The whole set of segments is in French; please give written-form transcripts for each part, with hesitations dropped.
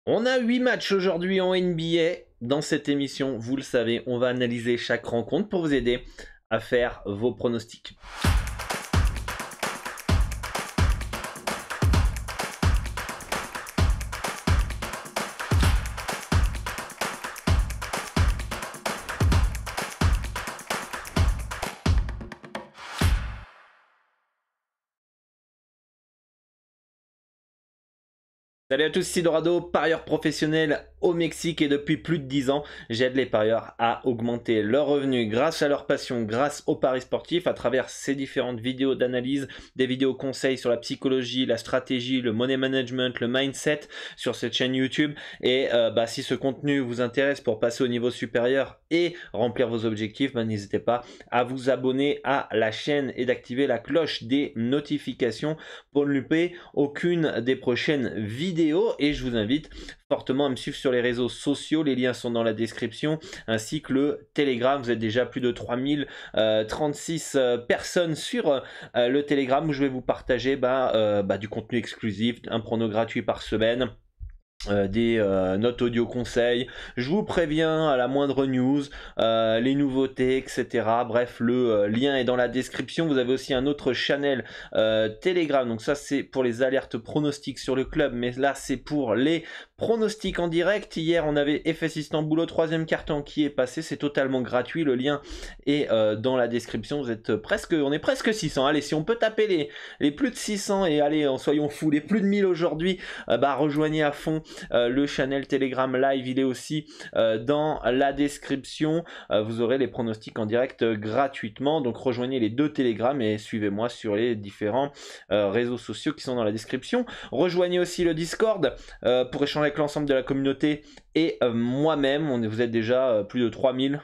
On a 8 matchs aujourd'hui en NBA. Dans cette émission, vous le savez, on va analyser chaque rencontre pour vous aider à faire vos pronostics. Salut à tous, ici Dorado, parieur professionnel au Mexique et depuis plus de 10 ans, j'aide les parieurs à augmenter leurs revenus grâce à leur passion, grâce aux paris sportifs à travers ces différentes vidéos d'analyse, des vidéos conseils sur la psychologie, la stratégie, le money management, le mindset sur cette chaîne YouTube. Et si ce contenu vous intéresse pour passer au niveau supérieur et remplir vos objectifs, n'hésitez pas à vous abonner à la chaîne et d'activer la cloche des notifications pour ne louper aucune des prochaines vidéos. Et je vous invite fortement à me suivre sur les réseaux sociaux, les liens sont dans la description, ainsi que le Telegram. Vous êtes déjà plus de 3036 personnes sur le Telegram où je vais vous partager du contenu exclusif, un prono gratuit par semaine. Des notes audio conseils, je vous préviens à la moindre news, les nouveautés, etc. Bref, le lien est dans la description. Vous avez aussi un autre channel Telegram, donc ça c'est pour les alertes pronostics sur le club, mais là c'est pour les pronostics en direct. Hier on avait FS Istanbul au 3e carton qui est passé, c'est totalement gratuit, le lien est dans la description. Vous êtes on est presque 600, allez, si on peut taper les plus de 600 et allez, soyons fous, les plus de 1000 aujourd'hui, rejoignez à fond le channel Telegram Live, il est aussi dans la description. Vous aurez les pronostics en direct gratuitement, donc rejoignez les deux Telegram et suivez-moi sur les différents réseaux sociaux qui sont dans la description. Rejoignez aussi le Discord pour échanger avec l'ensemble de la communauté et moi-même. Vous êtes déjà plus de 3000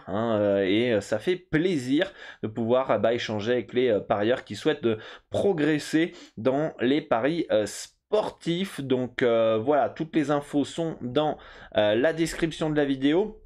et ça fait plaisir de pouvoir échanger avec les parieurs qui souhaitent progresser dans les paris sportif. Donc voilà, toutes les infos sont dans la description de la vidéo.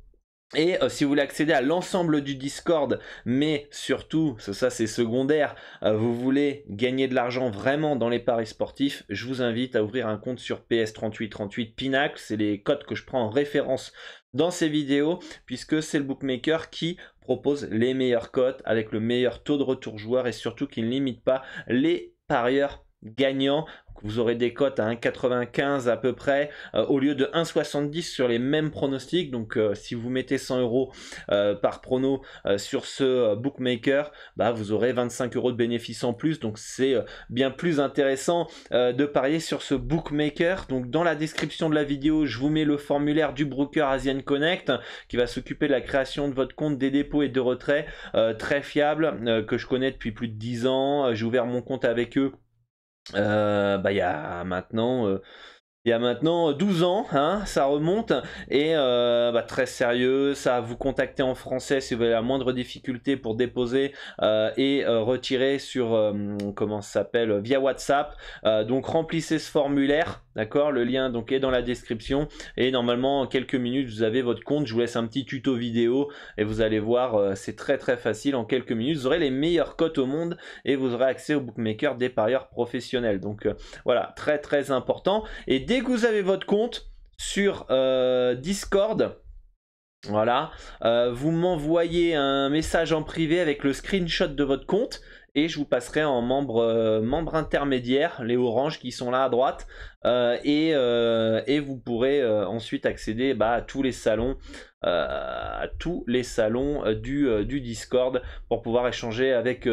Et si vous voulez accéder à l'ensemble du Discord, mais surtout, ça c'est secondaire, vous voulez gagner de l'argent vraiment dans les paris sportifs, je vous invite à ouvrir un compte sur PS3838 Pinacle. C'est les codes que je prends en référence dans ces vidéos, puisque c'est le bookmaker qui propose les meilleures cotes avec le meilleur taux de retour joueur et surtout qui ne limite pas les parieurs gagnants. Vous aurez des cotes à 1,95 à peu près au lieu de 1,70 sur les mêmes pronostics. Donc si vous mettez 100 € par prono sur ce bookmaker, vous aurez 25 € de bénéfices en plus. Donc c'est bien plus intéressant de parier sur ce bookmaker. Donc dans la description de la vidéo, je vous mets le formulaire du broker Asian Connect qui va s'occuper de la création de votre compte, des dépôts et de retraits, très fiable, que je connais depuis plus de 10 ans. J'ai ouvert mon compte avec eux il y a maintenant 12 ans, ça remonte, et très sérieux. Ça va vous contacter en français si vous avez la moindre difficulté pour déposer et retirer sur comment ça s'appelle, via WhatsApp. Donc remplissez ce formulaire, d'accord, le lien donc est dans la description, et normalement en quelques minutes vous avez votre compte. Je vous laisse un petit tuto vidéo et vous allez voir, c'est très très facile. En quelques minutes vous aurez les meilleures cotes au monde et vous aurez accès au bookmaker des parieurs professionnels. Donc voilà, très très important. Et dès que vous avez votre compte sur Discord, voilà, vous m'envoyez un message en privé avec le screenshot de votre compte et je vous passerai en membre intermédiaire, les oranges qui sont là à droite, et vous pourrez ensuite accéder à tous les salons, du Discord pour pouvoir échanger avec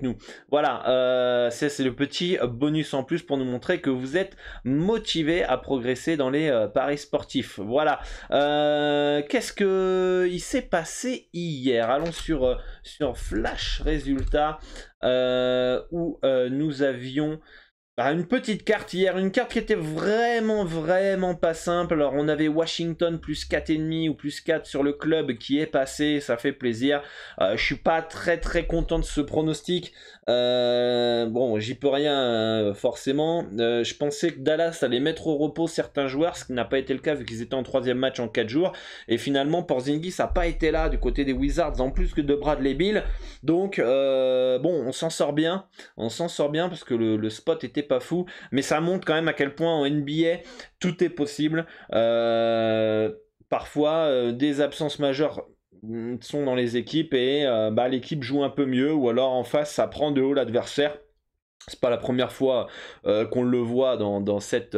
nous. Voilà, c'est le petit bonus en plus pour nous montrer que vous êtes motivé à progresser dans les paris sportifs. Voilà. Qu'est-ce que il s'est passé hier? Allons sur Flash Résultats, où nous avions une petite carte hier, une carte qui était vraiment pas simple. Alors on avait Washington plus 4,5 ou plus 4 sur le club qui est passé, ça fait plaisir. Je suis pas très content de ce pronostic. Bon, j'y peux rien forcément. Je pensais que Dallas allait mettre au repos certains joueurs, ce qui n'a pas été le cas vu qu'ils étaient en 3e match en 4 jours. Et finalement Porzingis n'a pas été là du côté des Wizards, en plus que de Bradley Beal. Donc bon, on s'en sort bien parce que le spot était pas fou, mais ça montre quand même à quel point en NBA tout est possible. Parfois des absences majeures sont dans les équipes et l'équipe joue un peu mieux, ou alors en face ça prend de haut l'adversaire. C'est pas la première fois qu'on le voit dans cette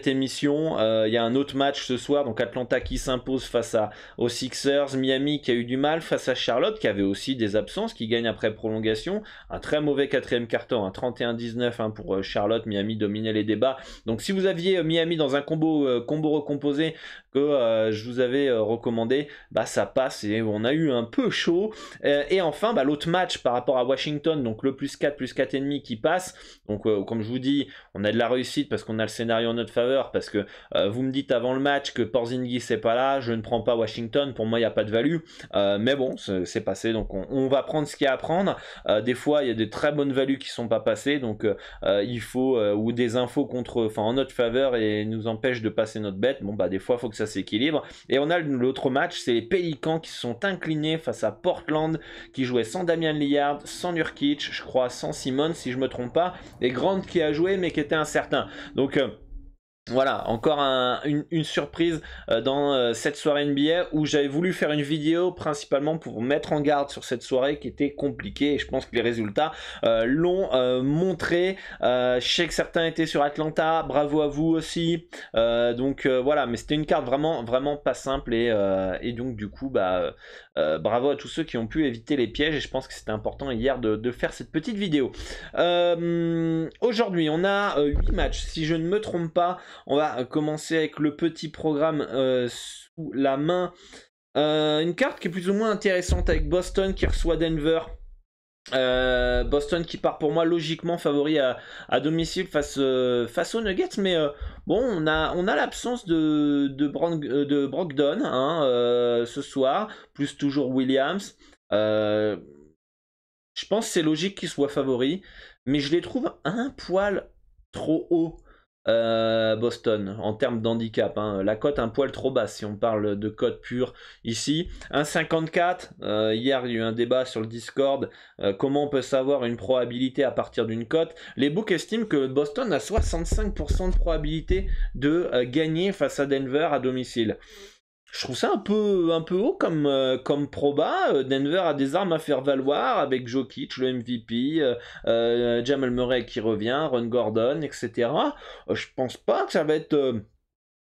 émission. Il y a un autre match ce soir, donc Atlanta qui s'impose face aux Sixers, Miami qui a eu du mal face à Charlotte, qui avait aussi des absences, qui gagne après prolongation. Un très mauvais quatrième quart-temps, 31-19 pour Charlotte. Miami dominait les débats. Donc si vous aviez Miami dans un combo recomposé que je vous avais recommandé, ça passe et on a eu un peu chaud. Et enfin, l'autre match par rapport à Washington, donc le +4, +4,5 qui passe. Donc comme je vous dis, on a de la réussite parce qu'on a le scénario en notre faveur, parce que vous me dites avant le match que Porzingis c'est pas là, je ne prends pas Washington, pour moi il n'y a pas de value, mais bon c'est passé, donc on va prendre ce qu'il y a à prendre. Des fois il y a des très bonnes values qui sont pas passées, donc il faut ou des infos en notre faveur et nous empêchent de passer notre bête. Bon des fois il faut que ça s'équilibre. Et on a l'autre match, c'est les Pelicans qui se sont inclinés face à Portland, qui jouait sans Damian Lillard, sans Nurkic, je crois sans Simmons si je me trompe pas, et Grant qui a joué mais qui était incertain. Donc voilà, encore une surprise dans cette soirée NBA où j'avais voulu faire une vidéo principalement pour mettre en garde sur cette soirée qui était compliquée, et je pense que les résultats l'ont montré. Je sais que certains étaient sur Atlanta, bravo à vous aussi. Donc voilà, mais c'était une carte vraiment pas simple, et donc du coup bravo à tous ceux qui ont pu éviter les pièges, et je pense que c'était important hier de faire cette petite vidéo. Aujourd'hui on a 8 matchs si je ne me trompe pas. On va commencer avec le petit programme sous la main. Une carte qui est plus ou moins intéressante avec Boston qui reçoit Denver. Boston qui part pour moi logiquement favori à domicile face aux Nuggets, mais bon, on a l'absence de Brogdon ce soir, plus toujours Williams. Je pense que c'est logique qu'il soit favori, mais je les trouve un poil trop haut. Boston en termes d'handicap, la cote un poil trop basse si on parle de cote pure ici. 1,54, hier il y a eu un débat sur le Discord, comment on peut savoir une probabilité à partir d'une cote. Les books estiment que Boston a 65% de probabilité de gagner face à Denver à domicile. Je trouve ça un peu haut comme proba. Denver a des armes à faire valoir avec Jokic, le MVP, Jamal Murray qui revient, Ron Gordon, etc. Je pense pas que ça va être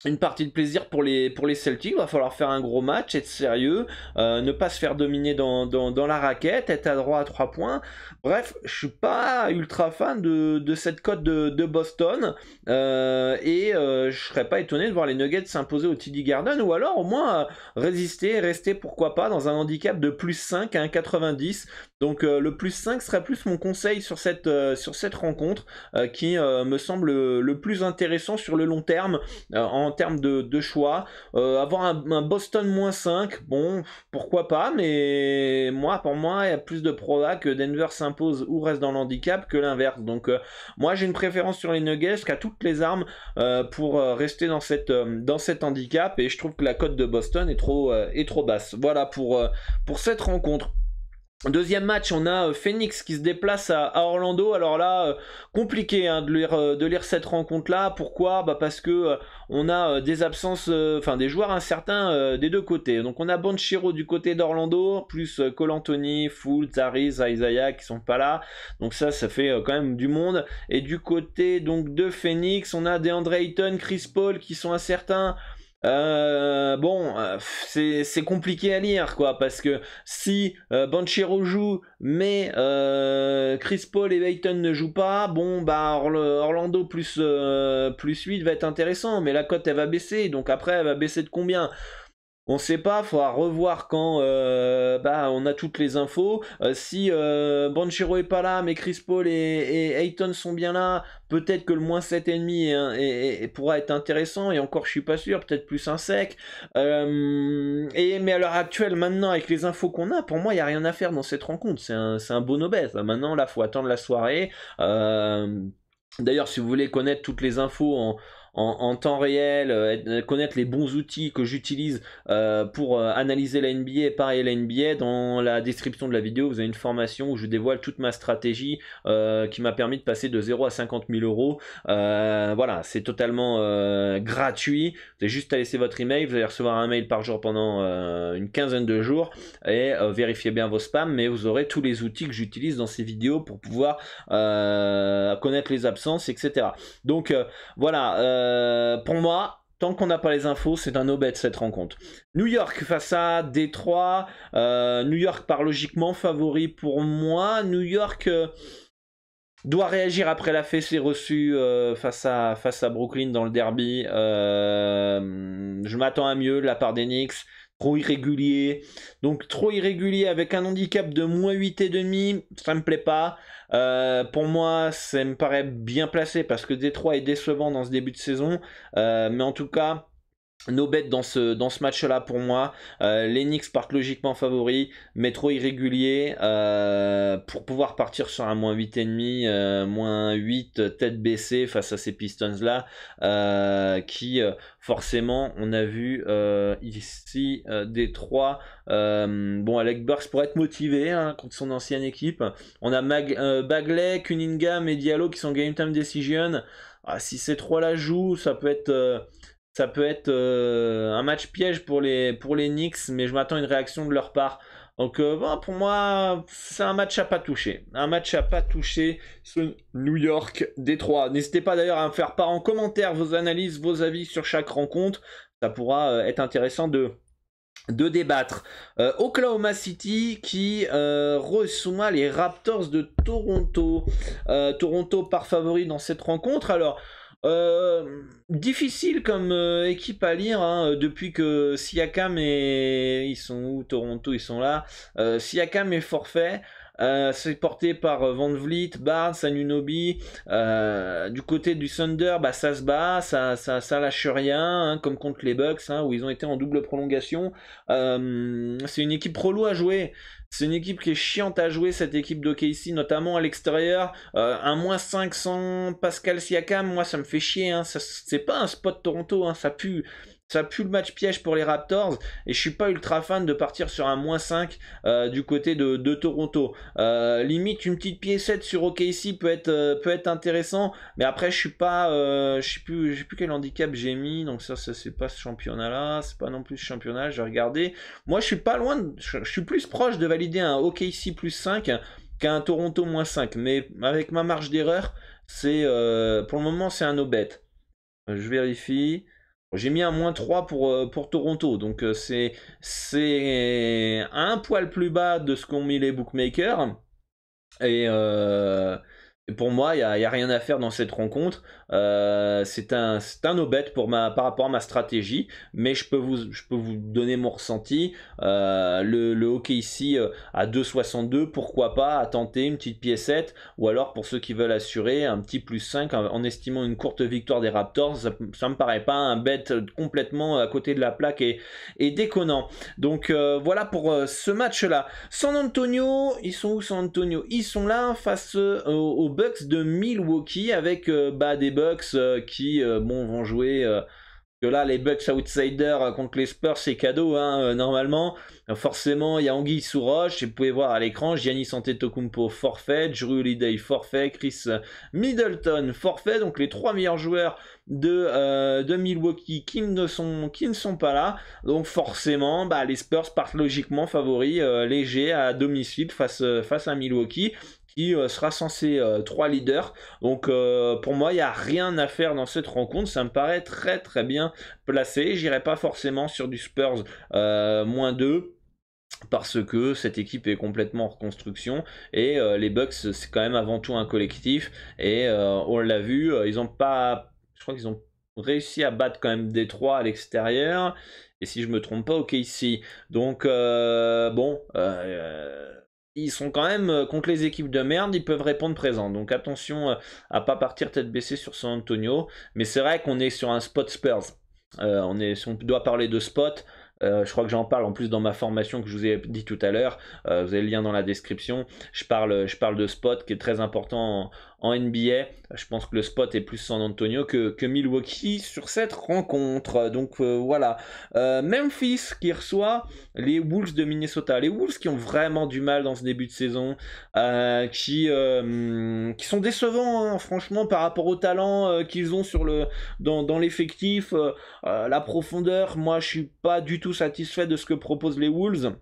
une partie de plaisir pour les Celtics. Il va falloir faire un gros match, être sérieux, ne pas se faire dominer dans la raquette, être adroit à 3 points. Bref, je suis pas ultra fan de cette cote de Boston, et je serais pas étonné de voir les Nuggets s'imposer au TD Garden, ou alors au moins rester pourquoi pas dans un handicap de +5 à 1,90. Donc le +5 serait plus mon conseil sur cette rencontre, qui me semble le plus intéressant sur le long terme en termes de choix. Avoir un Boston -5, bon, pourquoi pas, mais pour moi il y a plus de proba que Denver s'impose ou reste dans l'handicap que l'inverse. Donc moi j'ai une préférence sur les Nuggets qui a toutes les armes pour rester dans cet handicap, et je trouve que la cote de Boston est trop basse. Voilà pour cette rencontre. Deuxième match, on a Phoenix qui se déplace à Orlando. Alors là, compliqué de lire cette rencontre-là. Pourquoi ? Parce que on a des absences, des joueurs incertains des deux côtés. Donc on a Banchero du côté d'Orlando, plus Cole Anthony, Fultz, Harris, Isaiah qui sont pas là. Donc ça fait quand même du monde. Et du côté donc de Phoenix, on a DeAndre Ayton, Chris Paul qui sont incertains. C'est compliqué à lire parce que si Banchero joue mais Chris Paul et Ayton ne jouent pas, Orlando plus 8 va être intéressant, mais la cote elle va baisser, donc après elle va baisser de combien ? On sait pas, il faudra revoir quand on a toutes les infos. Si Banchero est pas là, mais Chris Paul et Ayton sont bien là, peut-être que le -7,5 pourra être intéressant, et encore je suis pas sûr, peut-être plus un sec. Mais à l'heure actuelle, maintenant, avec les infos qu'on a, pour moi il n'y a rien à faire dans cette rencontre. C'est un bono bête. Maintenant là, faut attendre la soirée. D'ailleurs, si vous voulez connaître toutes les infos en temps réel, connaître les bons outils que j'utilise pour analyser la NBA et pareil la NBA, dans la description de la vidéo vous avez une formation où je dévoile toute ma stratégie qui m'a permis de passer de 0 à 50 000 euros. Voilà, c'est totalement gratuit. Vous avez juste à laisser votre email, vous allez recevoir un mail par jour pendant une quinzaine de jours et vérifiez bien vos spams, mais vous aurez tous les outils que j'utilise dans ces vidéos pour pouvoir connaître les absences, etc. Donc voilà, pour moi, tant qu'on n'a pas les infos, c'est un no-bet cette rencontre. New York face à Détroit. New York par logiquement favori pour moi. New York doit réagir après la fessée reçue face à Brooklyn dans le derby. Je m'attends à mieux de la part des Knicks. Trop irrégulier. Donc trop irrégulier avec un handicap de moins 8,5, ça me plaît pas. Pour moi, ça me paraît bien placé parce que Détroit est décevant dans ce début de saison. Mais en tout cas, no bet dans ce match-là pour moi. Les Knicks partent logiquement favoris, mais trop irréguliers pour pouvoir partir sur un moins 8,5, moins 8 tête baissée face à ces Pistons-là qui forcément, on a vu ici Détroit. Bon, Alec Burks pourrait être motivé contre son ancienne équipe. On a Bagley, Cunningham et Diallo qui sont game time decision. Si ces trois-là jouent, ça peut être un match piège pour les Knicks, mais je m'attends à une réaction de leur part. Donc bon, pour moi, c'est un match à pas toucher. Un match à pas toucher, ce New York Détroit. N'hésitez pas d'ailleurs à me faire part en commentaire vos analyses, vos avis sur chaque rencontre. Ça pourra être intéressant de débattre. Oklahoma City qui reçoit les Raptors de Toronto. Toronto par favori dans cette rencontre. Alors, difficile comme équipe à lire depuis que Siakam ils sont où Toronto, ils sont là. Siakam est forfait. C'est porté par Van Vliet, Barnes, Anunoby. Du côté du Thunder, ça se bat, ça lâche rien, comme contre les Bucks, où ils ont été en double prolongation. C'est une équipe relou à jouer. C'est une équipe qui est chiante à jouer, cette équipe d'OKC, notamment à l'extérieur. Un moins 500 Pascal Siakam, moi ça me fait chier. C'est pas un spot Toronto, ça pue. Ça pue le match piège pour les Raptors et je suis pas ultra fan de partir sur un moins 5 du côté de Toronto. Limite une petite piécette sur OKC peut être intéressant, mais après je suis pas, je sais plus quel handicap j'ai mis, donc ça c'est pas ce championnat là, c'est pas non plus ce championnat, j'ai regardé. Moi je suis pas loin, je suis plus proche de valider un OKC plus 5 qu'un Toronto moins 5, mais avec ma marge d'erreur, c'est pour le moment c'est un no bet. Je vérifie. J'ai mis un moins 3 pour Toronto, donc c'est un poil plus bas de ce qu'ont mis les bookmakers. Et pour moi, il n'y a rien à faire dans cette rencontre. C'est un no-bet par rapport à ma stratégie, mais je peux vous donner mon ressenti. Le hockey ici à 2,62, pourquoi pas à tenter une petite piécette, ou alors pour ceux qui veulent assurer un petit plus 5 en estimant une courte victoire des Raptors. Ça me paraît pas un bet complètement à côté de la plaque et déconnant. Donc voilà pour ce match-là. San Antonio, ils sont où San Antonio? Ils sont là face aux Bucks de Milwaukee avec des Bucks qui vont jouer que là les Bucks outsiders contre les Spurs c'est cadeau normalement. Forcément il y a Anguille sous roche et vous pouvez voir à l'écran Giannis Antetokounmpo forfait, Jrue Holiday forfait, Chris Middleton forfait, donc les trois meilleurs joueurs de Milwaukee qui ne sont pas là, donc forcément les Spurs partent logiquement favoris légers à domicile face à Milwaukee qui sera censé 3 leaders. Donc pour moi il n'y a rien à faire dans cette rencontre, ça me paraît très très bien placé. J'irai pas forcément sur du Spurs moins 2 parce que cette équipe est complètement en reconstruction et les Bucks c'est quand même avant tout un collectif et on l'a vu, je crois qu'ils ont réussi à battre quand même Détroit à l'extérieur et si je me trompe pas OKC. Donc ils sont quand même contre les équipes de merde, ils peuvent répondre présent. Donc attention à pas partir tête baissée sur San Antonio. Mais c'est vrai qu'on est sur un spot Spurs. Si on doit parler de spot, je crois que j'en parle en plus dans ma formation que je vous ai dit tout à l'heure. Vous avez le lien dans la description. Je parle de spot qui est très important en NBA. Je pense que le spot est plus San Antonio que Milwaukee sur cette rencontre. Donc voilà. Memphis qui reçoit les Wolves de Minnesota. Les Wolves qui ont vraiment du mal dans ce début de saison, qui sont décevants, hein, franchement, par rapport au talent qu'ils ont dans l'effectif. La profondeur, moi je suis pas du tout satisfait de ce que proposent les Wolves.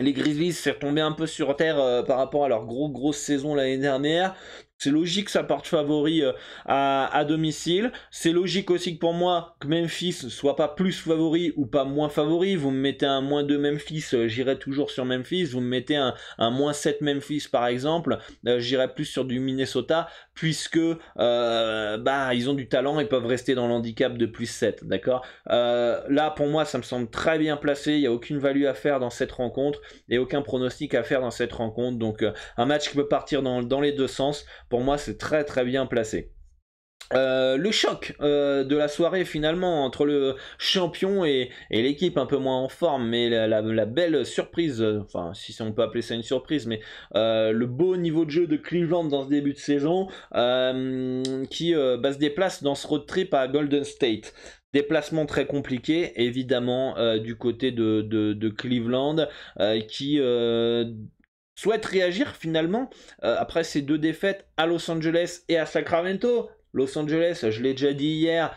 Les Grizzlies s'est retombé un peu sur terre par rapport à leur grosse saison l'année dernière. C'est logique que ça porte favori à domicile. C'est logique aussi que pour moi que Memphis soit pas plus favori ou pas moins favori. Vous me mettez un -2 Memphis, j'irai toujours sur Memphis. Vous me mettez un -7 Memphis par exemple, j'irai plus sur du Minnesota puisque ils ont du talent et peuvent rester dans l'handicap de +7, d'accord. Là pour moi ça me semble très bien placé. Il n'y a aucune value à faire dans cette rencontre et aucun pronostic à faire dans cette rencontre. Donc un match qui peut partir dans les deux sens. Pour moi, c'est très très bien placé. Le choc de la soirée finalement entre le champion et l'équipe un peu moins en forme, mais la belle surprise, enfin si on peut appeler ça une surprise, mais le beau niveau de jeu de Cleveland dans ce début de saison qui se déplace dans ce road trip à Golden State. Déplacement très compliqué évidemment du côté de Cleveland qui souhaite réagir finalement après ces deux défaites à Los Angeles et à Sacramento. Los Angeles, je l'ai déjà dit hier,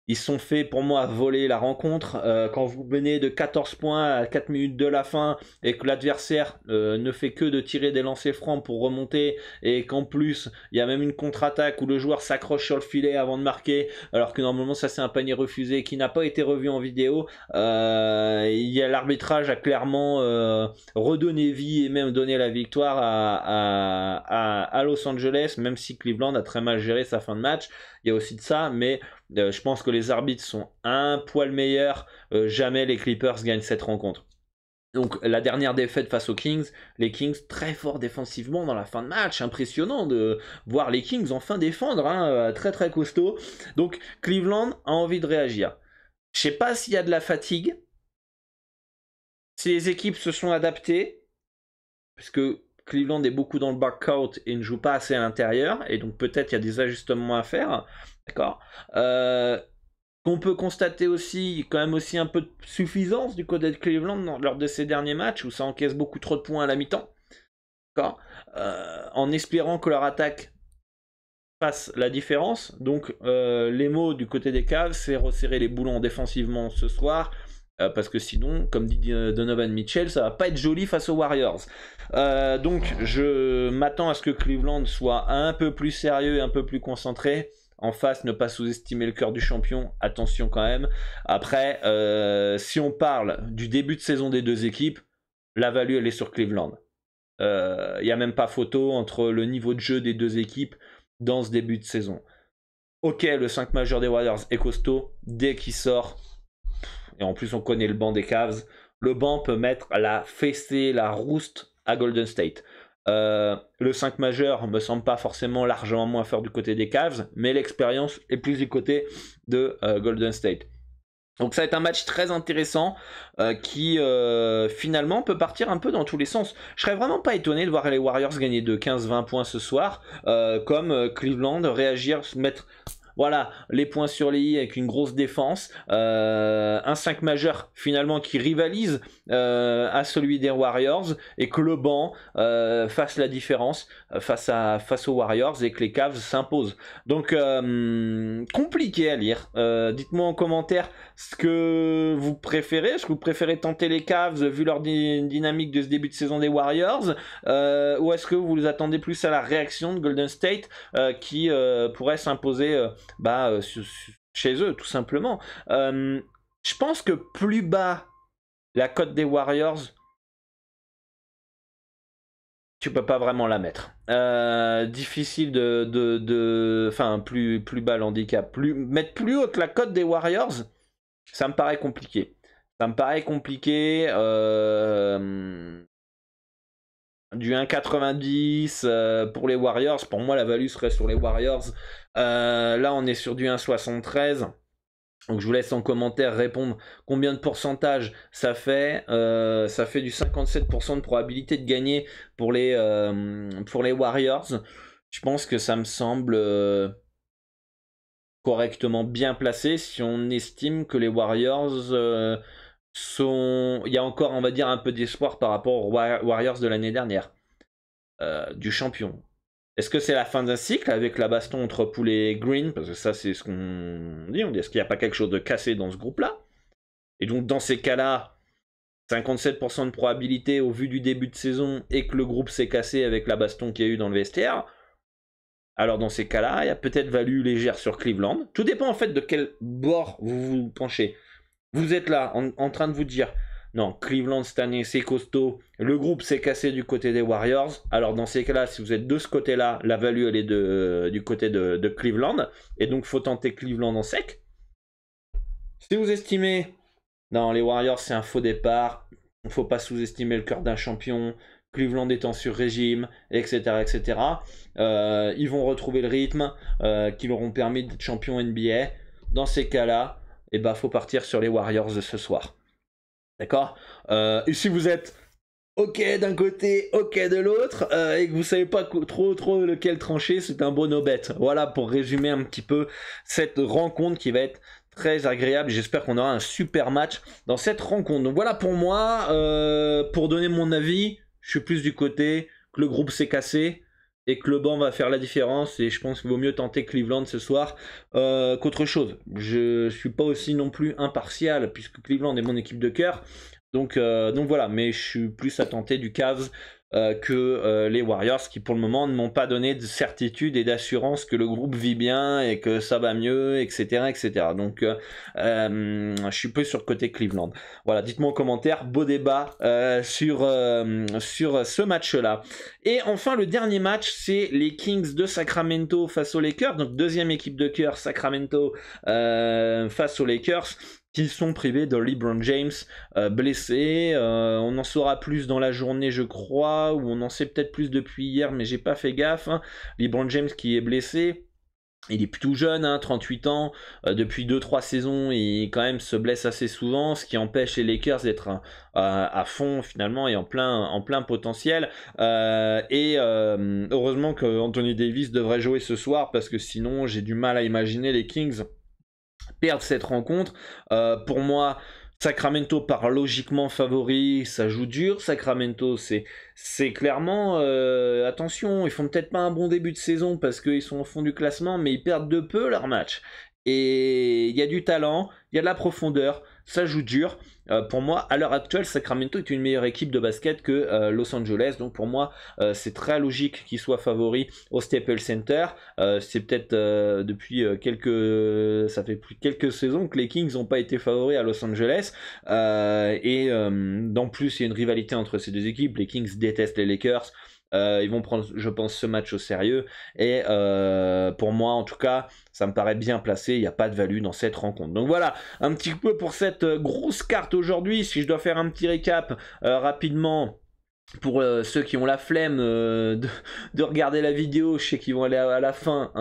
ils se sont fait pour moi voler la rencontre. Quand vous menez de 14 points à 4 minutes de la fin et que l'adversaire ne fait que de tirer des lancers francs pour remonter et qu'en plus il y a même une contre-attaque où le joueur s'accroche sur le filet avant de marquer alors que normalement ça c'est un panier refusé qui n'a pas été revu en vidéo. L'arbitrage a clairement redonné vie et même donné la victoire à Los Angeles, même si Cleveland a très mal géré sa fin de match. Il y a aussi de ça, mais je pense que les arbitres sont un poil meilleurs. Jamais les Clippers gagnent cette rencontre. Donc la dernière défaite face aux Kings, les Kings très forts défensivement dans la fin de match, impressionnant de voir les Kings enfin défendre, hein, très très costaud. Donc Cleveland a envie de réagir. Je sais pas s'il y a de la fatigue, si les équipes se sont adaptées, parce que Cleveland est beaucoup dans le backcourt et ne joue pas assez à l'intérieur, et donc peut-être il y a des ajustements à faire, d'accord. On peut constater aussi quand même aussi un peu de suffisance du côté de Cleveland lors de ces derniers matchs où ça encaisse beaucoup trop de points à la mi-temps, d'accord. En espérant que leur attaque fasse la différence. Donc les mots du côté des Cavs, c'est resserrer les boulons défensivement ce soir. Parce que sinon, comme dit Donovan Mitchell, ça va pas être joli face aux Warriors. Donc je m'attends à ce que Cleveland soit un peu plus sérieux et un peu plus concentré. En face, ne pas sous-estimer le cœur du champion, attention quand même. Après, si on parle du début de saison des deux équipes, la value elle est sur Cleveland. Il n'y a même pas photo entre le niveau de jeu des deux équipes dans ce début de saison. Ok, le 5 majeur des Warriors est costaud, dès qu'il sort, et en plus on connaît le banc des Cavs, le banc peut mettre la fessée, la rouste à Golden State. Le 5 majeur me semble pas forcément largement moins fort du côté des Cavs, mais l'expérience est plus du côté de Golden State. Donc ça va être un match très intéressant qui finalement peut partir un peu dans tous les sens. Je serais vraiment pas étonné de voir les Warriors gagner de 15-20 points ce soir, comme Cleveland réagir, se mettre... Voilà, les points sur les i avec une grosse défense. Un 5 majeur finalement qui rivalise à celui des Warriors et que le banc fasse la différence face aux Warriors et que les Cavs s'imposent. Donc compliqué à lire. Dites-moi en commentaire ce que vous préférez. Est-ce que vous préférez tenter les Cavs vu leur dynamique de ce début de saison des Warriors ou est-ce que vous attendez plus à la réaction de Golden State qui pourrait s'imposer chez eux tout simplement. Je pense que plus bas la cote des Warriors, tu peux pas vraiment la mettre. Difficile enfin plus bas l'handicap, mettre plus haute la cote des Warriors, ça me paraît compliqué. Du 1,90 pour les Warriors, pour moi la value serait sur les Warriors. Là on est sur du 1,73. Donc je vous laisse en commentaire répondre combien de pourcentage ça fait. Ça fait du 57% de probabilité de gagner pour les Warriors. Je pense que ça me semble correctement bien placé si on estime que les Warriors sont... Il y a encore, on va dire, un peu d'espoir par rapport aux Warriors de l'année dernière, du champion. Est-ce que c'est la fin d'un cycle avec la baston entre Poole et Green? Parce que ça, c'est ce qu'on dit. On dit, est-ce qu'il n'y a pas quelque chose de cassé dans ce groupe-là? Et donc, dans ces cas-là, 57% de probabilité au vu du début de saison et que le groupe s'est cassé avec la baston qu'il y a eu dans le vestiaire. Alors dans ces cas-là, il y a peut-être value légère sur Cleveland. Tout dépend en fait de quel bord vous vous penchez. Vous êtes là en train de vous dire, non, Cleveland cette année c'est costaud, le groupe s'est cassé du côté des Warriors. Alors dans ces cas-là, si vous êtes de ce côté-là, la value elle est du côté de Cleveland. Et donc faut tenter Cleveland en sec. Si vous estimez, non, les Warriors c'est un faux départ, il ne faut pas sous-estimer le cœur d'un champion, Cleveland étant sur régime, etc. etc. Ils vont retrouver le rythme qui leur ont permis d'être champions NBA. Dans ces cas-là, il faut partir sur les Warriors de ce soir. D'accord. Et si vous êtes ok d'un côté, ok de l'autre, et que vous savez pas trop lequel trancher, c'est un bon no-bet. Voilà pour résumer un petit peu cette rencontre qui va être très agréable. J'espère qu'on aura un super match dans cette rencontre. Donc voilà pour moi, pour donner mon avis, je suis plus du côté que le groupe s'est cassé et que le banc va faire la différence, et je pense qu'il vaut mieux tenter Cleveland ce soir qu'autre chose. Je suis pas aussi non plus impartial puisque Cleveland est mon équipe de cœur. Donc voilà, mais je suis plus à tenter du Cavs que les Warriors qui pour le moment ne m'ont pas donné de certitude et d'assurance que le groupe vit bien et que ça va mieux, etc. etc. Donc je suis plus sur le côté Cleveland. Voilà, dites-moi en commentaire, beau débat sur ce match-là. Et enfin le dernier match, c'est les Kings de Sacramento face aux Lakers, donc deuxième équipe de cœur, Sacramento face aux Lakers, qui sont privés de LeBron James blessé. On en saura plus dans la journée je crois, ou on en sait peut-être plus depuis hier mais j'ai pas fait gaffe. LeBron James qui est blessé. Il est plutôt jeune, 38 ans, depuis 2-3 saisons, il quand même se blesse assez souvent, ce qui empêche les Lakers d'être à fond finalement et en plein potentiel. Heureusement que Anthony Davis devrait jouer ce soir parce que sinon j'ai du mal à imaginer les Kings perdre cette rencontre. Pour moi, Sacramento part logiquement favori, ça joue dur. Sacramento, c'est clairement attention, ils font peut-être pas un bon début de saison parce qu'ils sont au fond du classement, mais ils perdent de peu leur match. Et il y a du talent, il y a de la profondeur, ça joue dur. Pour moi, à l'heure actuelle, Sacramento est une meilleure équipe de basket que Los Angeles. Donc pour moi, c'est très logique qu'ils soient favoris au Staples Center. C'est peut-être depuis ça fait plus de quelques saisons que les Kings n'ont pas été favoris à Los Angeles. En plus, il y a une rivalité entre ces deux équipes. Les Kings détestent les Lakers. Ils vont prendre, je pense, ce match au sérieux. Et pour moi, en tout cas, ça me paraît bien placé. Il n'y a pas de value dans cette rencontre. Donc voilà, un petit peu pour cette grosse carte aujourd'hui. Si je dois faire un petit récap rapidement. Pour ceux qui ont la flemme de regarder la vidéo, je sais qu'ils vont aller à la fin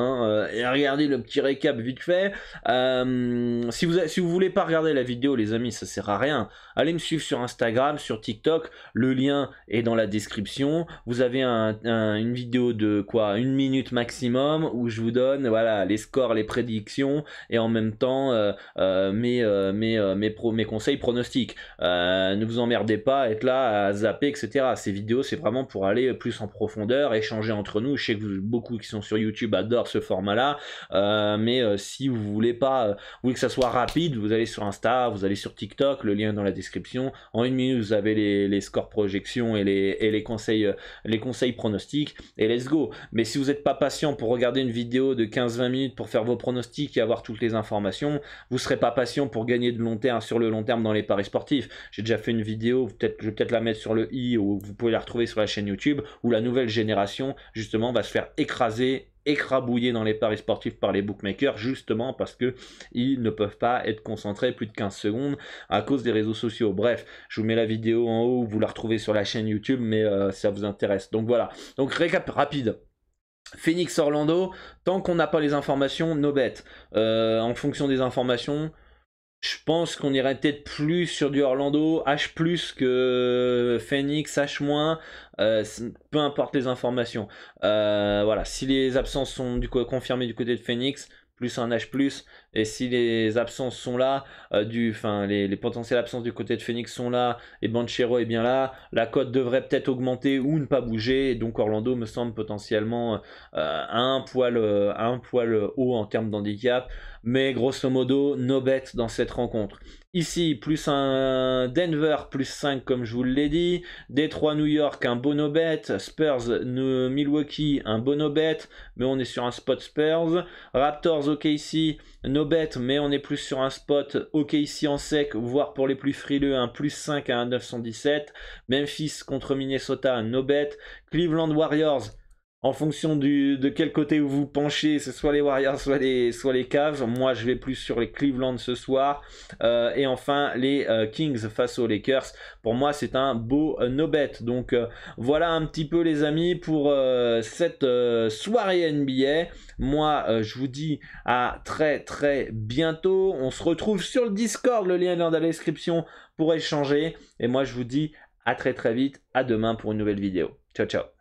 et regarder le petit récap vite fait. Si vous voulez pas regarder la vidéo, les amis, ça sert à rien. Allez me suivre sur Instagram, sur TikTok. Le lien est dans la description. Vous avez une vidéo de quoi, 1 minute maximum où je vous donne voilà les scores, les prédictions et en même temps mes conseils pronostics. Ne vous emmerdez pas à être là à zapper, etc. Ces vidéos, c'est vraiment pour aller plus en profondeur, échanger entre nous. Je sais que beaucoup qui sont sur YouTube adorent ce format-là, si vous voulez pas, vous voulez que ça soit rapide, vous allez sur Insta, vous allez sur TikTok, le lien est dans la description. En 1 minute, vous avez les scores projections et les conseils pronostics, et let's go. Mais si vous n'êtes pas patient pour regarder une vidéo de 15-20 minutes pour faire vos pronostics et avoir toutes les informations, vous serez pas patient pour gagner sur le long terme dans les paris sportifs. J'ai déjà fait une vidéo, je vais peut-être la mettre sur le i, ou vous pouvez la retrouver sur la chaîne YouTube, où la nouvelle génération justement va se faire écrabouiller dans les paris sportifs par les bookmakers, justement parce que ils ne peuvent pas être concentrés plus de 15 secondes à cause des réseaux sociaux. Bref, je vous mets la vidéo en haut, vous la retrouvez sur la chaîne YouTube, mais ça vous intéresse. Donc voilà, donc récap rapide. Phoenix Orlando, tant qu'on n'a pas les informations, no bet. En fonction des informations, Je pense qu'on irait peut-être plus sur du Orlando, H plus que Phoenix, H-, peu importe les informations. Voilà, si les absences sont confirmées du côté de Phoenix, plus un H+, et si les absences sont là, les potentielles absences du côté de Phoenix sont là, et Banchero est bien là, la cote devrait peut-être augmenter ou ne pas bouger, et donc Orlando me semble potentiellement un poil haut en termes d'handicap, mais grosso modo, no bet dans cette rencontre. Ici, plus un Denver, plus 5 comme je vous l'ai dit, Détroit, New York, un bono bet, Spurs, Milwaukee, un bono bet, mais on est sur un spot Spurs, Raptors, OKC, no bet, mais on est plus sur un spot OKC en sec, voire pour les plus frileux, un plus 5 à un 917, Memphis contre Minnesota, no bet, Cleveland Warriors, en fonction de quel côté vous penchez, c'est soit les Warriors, soit les Cavs. Moi, je vais plus sur les Cleveland ce soir. Et enfin, les Kings face aux Lakers. Pour moi, c'est un beau no bet. Donc, voilà un petit peu, les amis, pour cette soirée NBA. Moi, je vous dis à très, très bientôt. On se retrouve sur le Discord. Le lien est dans la description pour échanger. Et moi, je vous dis à très, très vite. À demain pour une nouvelle vidéo. Ciao, ciao.